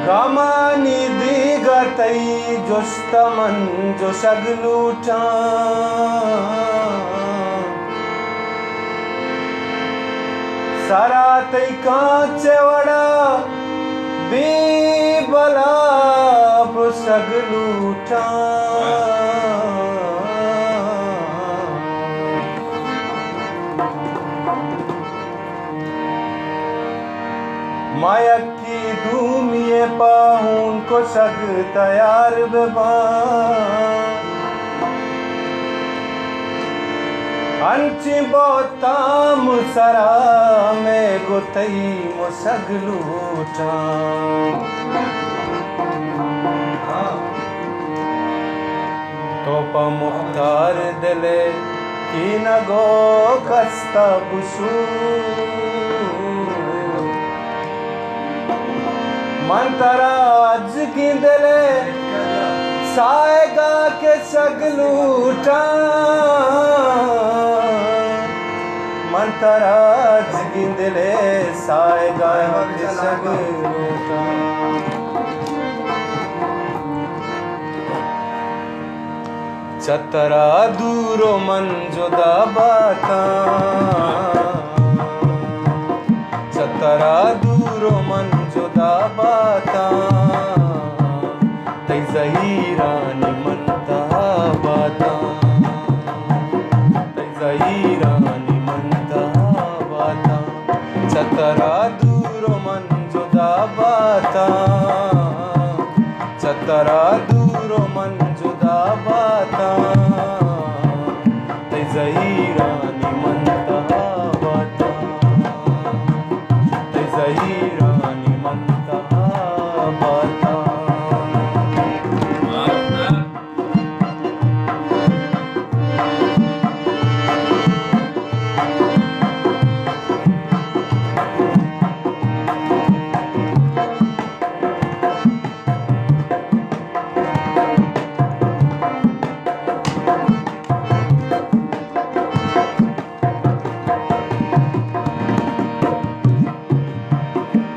गामानी दिगतै जोस्तमन जो सगलूटा सारा तै कांचेवड़ा दी बला सगलूटा माया की धूमिये पाहून को सग तैयार बेबा अंची बोता मुसरा में गुतई मुसगलूटा तोपा मुख्तार दिले की नगो कस्ता बुशू मंतराज की दिले साएगा के सगलूटा मंतराज की दिले साएगा के सगलूटा चतरा दूरो मन जुदा बाता चतरा दूरो मन जुदा बाता तै ज़हीरानी मनता बाता तै ज़हीरानी मनता बाता चतरा दूरो मन जुदा बाता चतरा दूरो मन जुदा बाता तै ज़हीरानी मनता बाता तै ज़हीरानी मनता बाता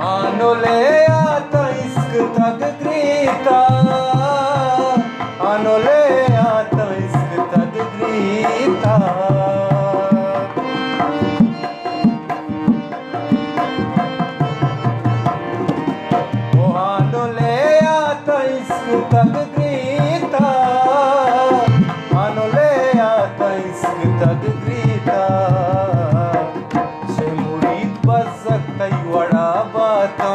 आनोले आता इश्क तक ग्रीता आनोले आता इश्क तक ग्रीता ओ आनोले आता इश्क तक ग्रीता आनोले आता इश्क तक ग्रीता से मुरीद बज़क तई वड़ा बाता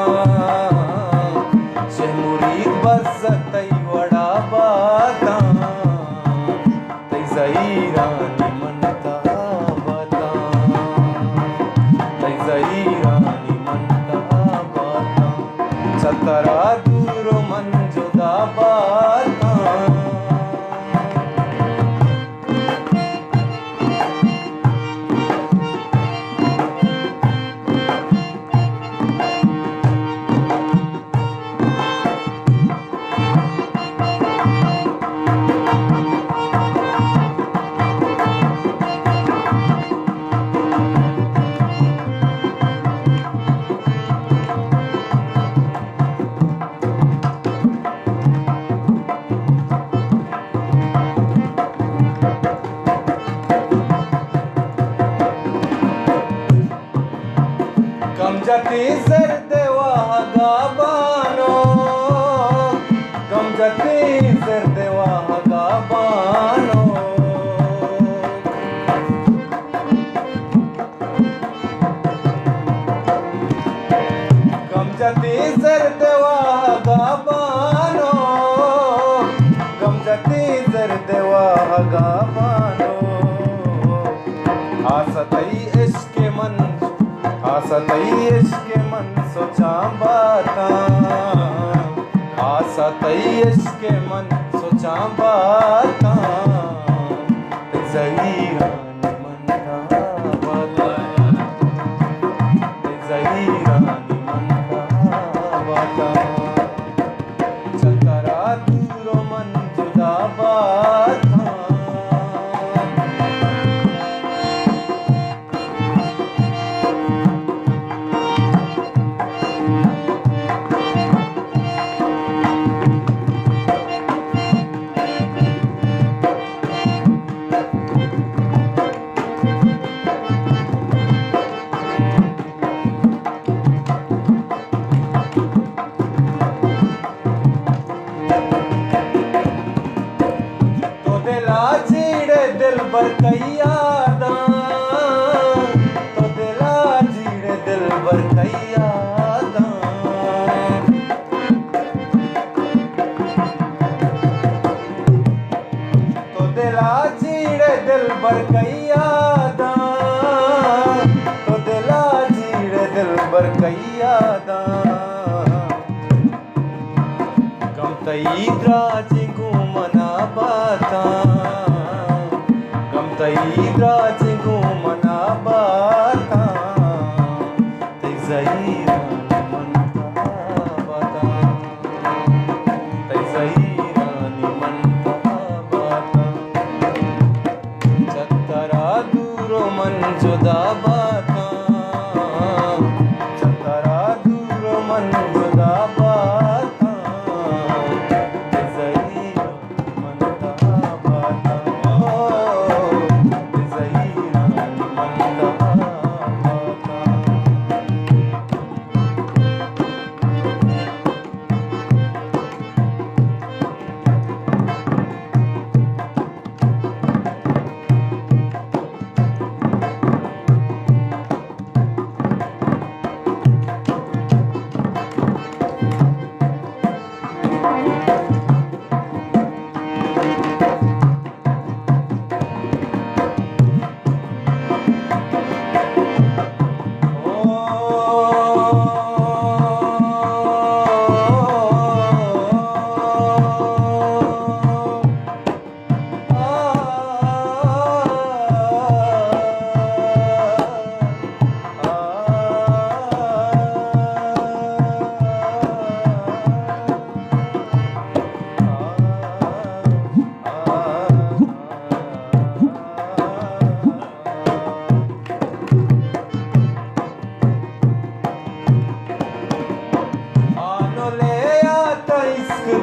से मुरीद बज़क तई वड़ा बाता तै ज़हीरानी मनता बाता तै ज़हीरानी मनता बाता चतरा दूरो मन जुदा बाता कम जती ज़र्द वागा बानो कम जती ज़र्द वागा बानो कम जती ज़र्द वागा बानो कम जती ज़र्द वागा बानो आसतई इश्क़ मन आसतई इश्क़ मन सोचा बाता आसतई इश्क़ मन सोचा बाता तै ज़हीरानी मनता बाता तै ज़हीरानी मनता बाता चतरा दूरो मन जुदा बाता बादा कम तई द्राजिंगू मना बाता कम तई द्राजिंगू मना बाता ते ज़हीरा मनता बाता ते ज़हीरा मनता बाता चतरा दूरो मन जुदा बाता चतरा दूरो मन जुदा बाता ते ज़हीरा मनता बाता ते ज़हीरा मनता बाता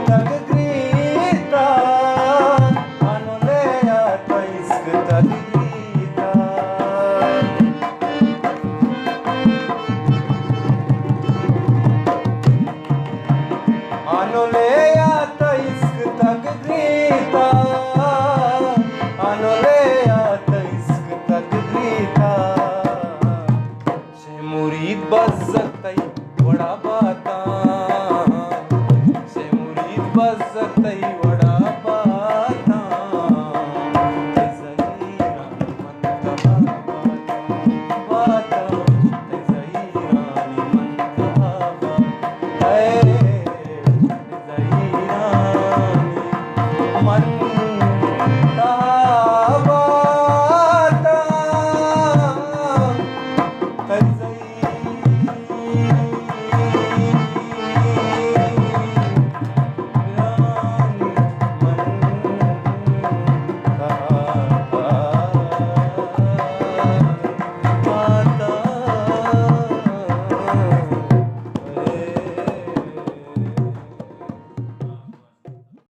तक ग्रीता अनुलेया तो इश्क तक ग्रीता अनुलेया तो इश्क तक ग्रीता अनुलेया तो इश्क तक ग्रीता शे मुरीद बस तई बड़ा बात